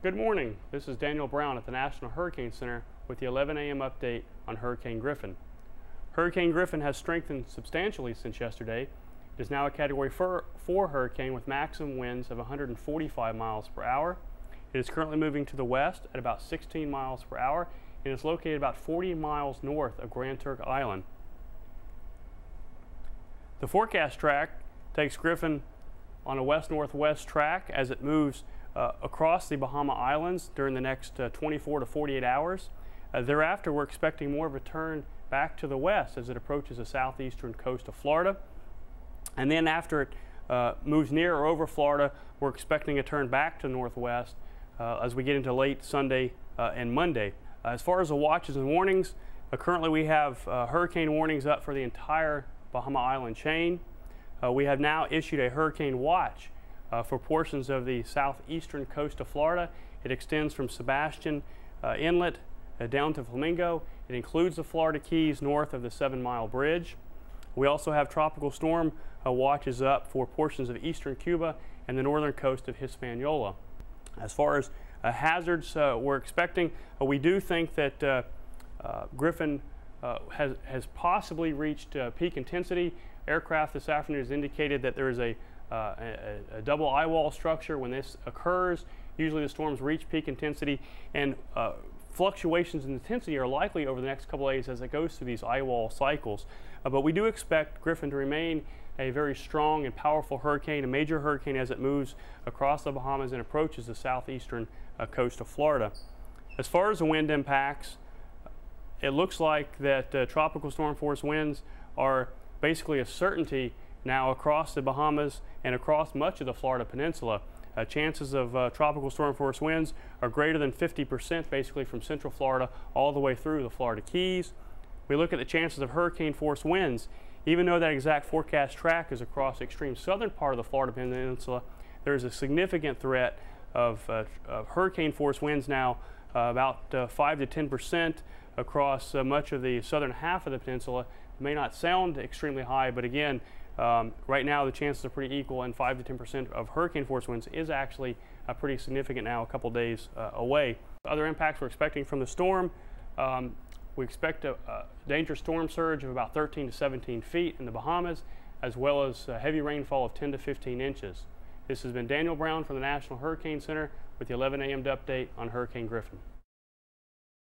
Good morning. This is Daniel Brown at the National Hurricane Center with the 11 a.m. update on Hurricane Griffin. Hurricane Griffin has strengthened substantially since yesterday. It is now a Category 4 hurricane with maximum winds of 145 miles per hour. It is currently moving to the west at about 16 miles per hour and is located about 40 miles north of Grand Turk Island. The forecast track takes Griffin on a west-northwest track as it moves across the Bahama Islands during the next 24 to 48 hours. Thereafter, we're expecting more of a turn back to the west as it approaches the southeastern coast of Florida. And then after it moves near or over Florida, we're expecting a turn back to northwest as we get into late Sunday and Monday. As far as the watches and warnings, currently we have hurricane warnings up for the entire Bahama Island chain. We have now issued a hurricane watch for portions of the southeastern coast of Florida. It extends from Sebastian Inlet down to Flamingo. It includes the Florida Keys north of the 7 Mile Bridge. We also have tropical storm watches up for portions of eastern Cuba and the northern coast of Hispaniola. As far as hazards we're expecting, we do think that Griffin has possibly reached peak intensity. Aircraft this afternoon has indicated that there is a double eye wall structure when this occurs. Usually the storms reach peak intensity, and fluctuations in intensity are likely over the next couple of days as it goes through these eye wall cycles. But we do expect Griffin to remain a very strong and powerful hurricane, a major hurricane as it moves across the Bahamas and approaches the southeastern coast of Florida. As far as the wind impacts, it looks like that tropical storm force winds are basically a certainty now across the Bahamas and across much of the Florida Peninsula. Chances of tropical storm force winds are greater than 50% basically from central Florida all the way through the Florida Keys. We look at the chances of hurricane force winds. Even though that exact forecast track is across the extreme southern part of the Florida Peninsula, there is a significant threat of hurricane force winds now, about 5 to 10% across much of the southern half of the peninsula. It may not sound extremely high, but again, right now the chances are pretty equal, and 5 to 10% of hurricane force winds is actually pretty significant now, a couple days away. Other impacts we're expecting from the storm, we expect a dangerous storm surge of about 13 to 17 feet in the Bahamas, as well as heavy rainfall of 10 to 15 inches. This has been Daniel Brown from the National Hurricane Center with the 11 a.m. update on Hurricane Griffin.